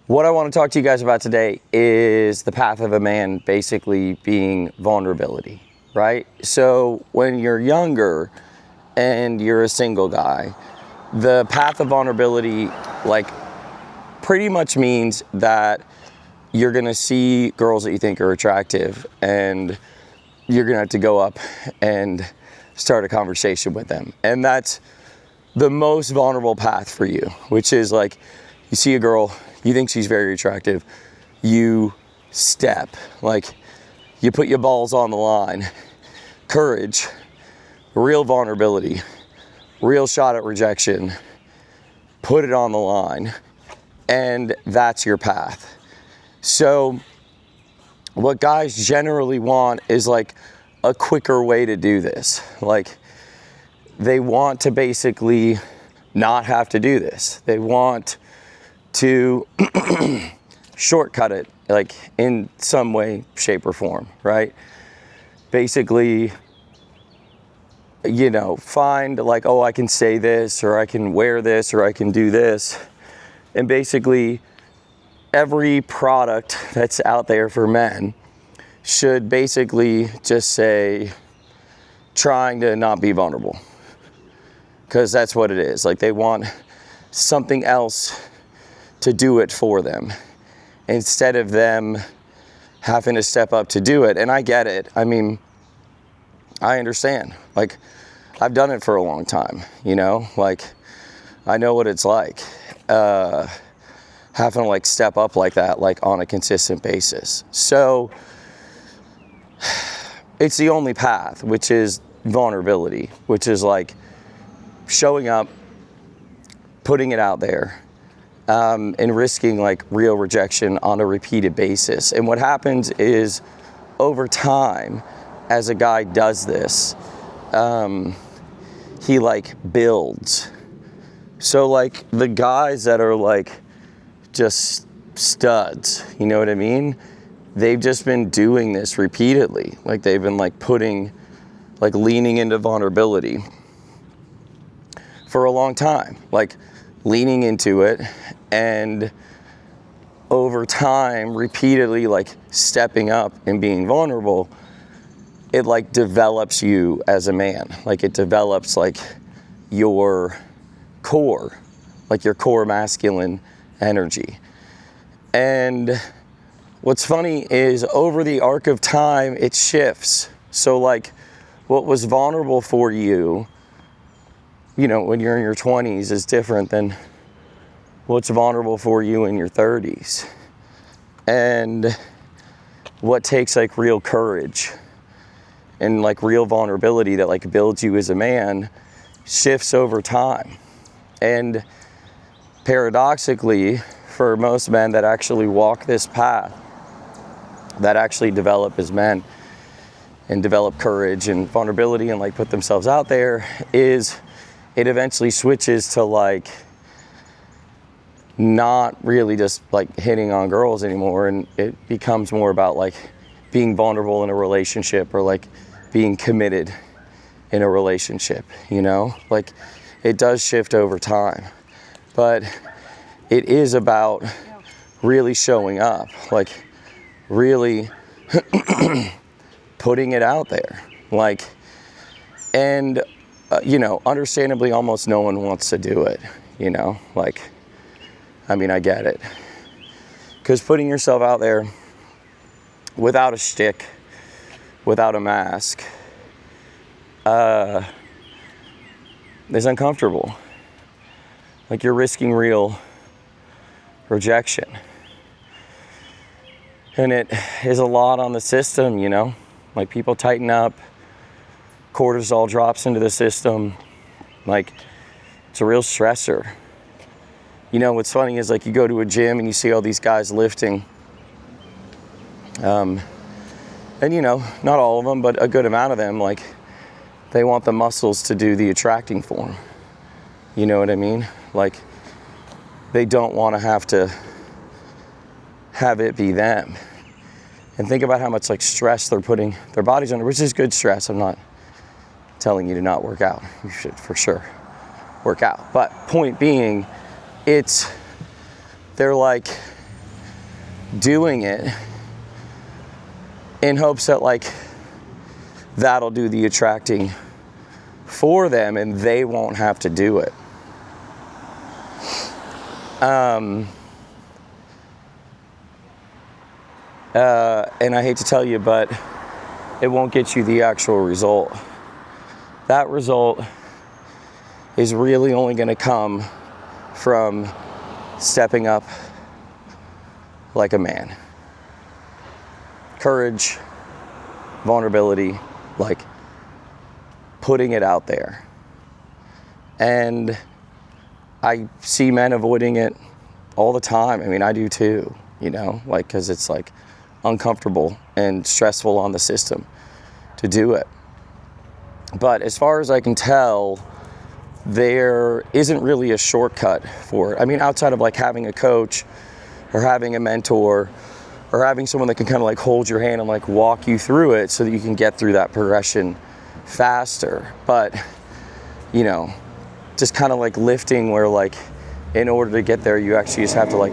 What I want to talk to you guys about today is the path of a man basically being vulnerability, right? So when you're younger and you're a single guy, the path of vulnerability pretty much means that you're gonna see girls that you think are attractive and you're gonna have to go up and start a conversation with them. And that's the most vulnerable path for you, which is like, you see a girl, you think she's very attractive, you step, like you put your balls on the line. Courage, real vulnerability, real shot at rejection, put it on the line, and that's your path. So what guys generally want is like a quicker way to do this. Like they want to basically not have to do this. They want to shortcut it, like in some way, shape, or form, right? Basically, you know, find like, oh, I can say this, or I can wear this, or I can do this. And basically, every product that's out there for men should basically just say, trying to not be vulnerable. Because that's what it is. Like they want something else to do it for them instead of them having to step up to do it. And I get it. I mean, I understand. Like I've done it for a long time, you know, like I know what it's like having to like step up like that, like on a consistent basis. So it's the only path, which is vulnerability, which is like showing up, putting it out there, and risking like real rejection on a repeated basis. And what happens is over time, as a guy does this, he like builds. So like the guys that are like just studs, you know what I mean? They've just been doing this repeatedly. Like they've been like leaning into vulnerability for a long time, like leaning into it, and over time, repeatedly like stepping up and being vulnerable, it like develops you as a man. Like it develops like your core, like your core masculine energy. And what's funny is over the arc of time, it shifts. So like what was vulnerable for you, you know, when you're in your 20s is different than what's vulnerable for you in your 30s. And what takes like real courage and like real vulnerability that like builds you as a man shifts over time. And paradoxically, for most men that actually walk this path, that actually develop as men and develop courage and vulnerability and like put themselves out there, is it eventually switches to like not really just like hitting on girls anymore, and it becomes more about like being vulnerable in a relationship or like being committed in a relationship, you know? Like it does shift over time, but it is about really showing up, like really putting it out there, like, and you know, understandably, almost no one wants to do it, you know, like, I mean, I get it. Because putting yourself out there without a shtick, without a mask, is uncomfortable. Like you're risking real rejection. And it is a lot on the system, you know, like people tighten up, cortisol drops into the system, like it's a real stressor. You know, what's funny is like you go to a gym and you see all these guys lifting, and you know, not all of them, but a good amount of them, like they want the muscles to do the attracting for them. You know what I mean? Like they don't want to have it be them. And think about how much like stress they're putting their bodies under, which is good stress. I'm not telling you to not work out. You should for sure work out. But point being, they're like doing it in hopes that like that'll do the attracting for them and they won't have to do it. And I hate to tell you, but it won't get you the actual result. That result is really only going to come from stepping up like a man. Courage, vulnerability, like putting it out there. And I see men avoiding it all the time. I mean, I do too, you know, like, because it's like uncomfortable and stressful on the system to do it. But as far as I can tell, there isn't really a shortcut for it. I mean, outside of like having a coach or having a mentor or having someone that can kind of like hold your hand and like walk you through it so that you can get through that progression faster. But, you know, just kind of like lifting where like in order to get there, you actually just have to like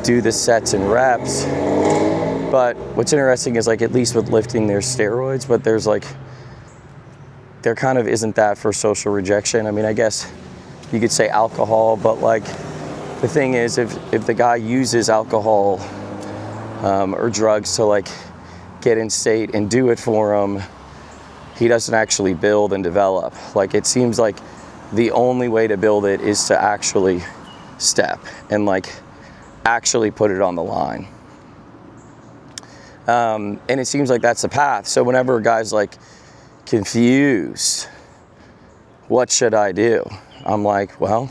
do the sets and reps. But what's interesting is like, at least with lifting, there's steroids, but there's like, there kind of isn't that for social rejection. I mean, I guess you could say alcohol, but like the thing is, if the guy uses alcohol or drugs to like get in state and do it for him, he doesn't actually build and develop. Like, it seems like the only way to build it is to actually step and like actually put it on the line. And it seems like that's the path. So whenever a guy's like confused, what should I do? I'm like, well,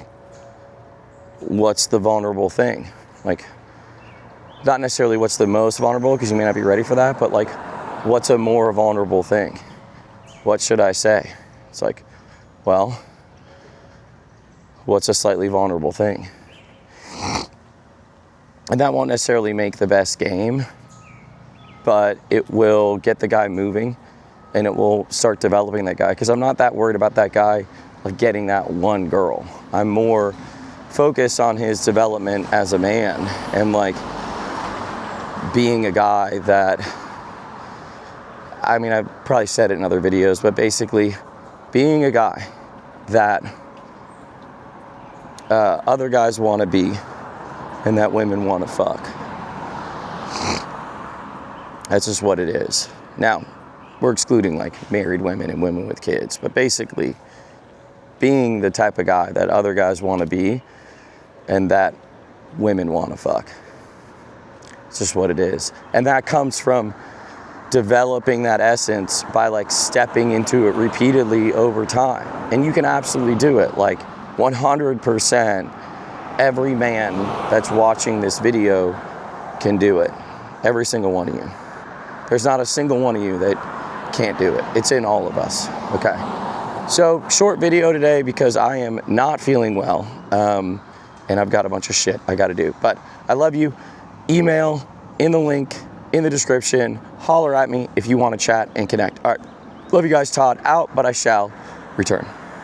what's the vulnerable thing? Like, not necessarily what's the most vulnerable, because you may not be ready for that, but like, what's a more vulnerable thing? What should I say? It's like, well, what's a slightly vulnerable thing? And that won't necessarily make the best game, but it will get the guy moving and it will start developing that guy. Because I'm not that worried about that guy like getting that one girl. I'm more focused on his development as a man and like being a guy that, I mean, I've probably said it in other videos, but basically being a guy that other guys want to be and that women want to fuck. That's just what it is. Now, we're excluding like married women and women with kids, but basically being the type of guy that other guys want to be and that women want to fuck. It's just what it is. And that comes from developing that essence by like stepping into it repeatedly over time. And you can absolutely do it. Like 100%, every man that's watching this video can do it. Every single one of you. There's not a single one of you that can't do it. It's in all of us. Okay. So short video today because I am not feeling well. And I've got a bunch of shit I got to do. But I love you. Email in the link in the description. Holler at me if you want to chat and connect. All right. Love you guys. Todd out, but I shall return.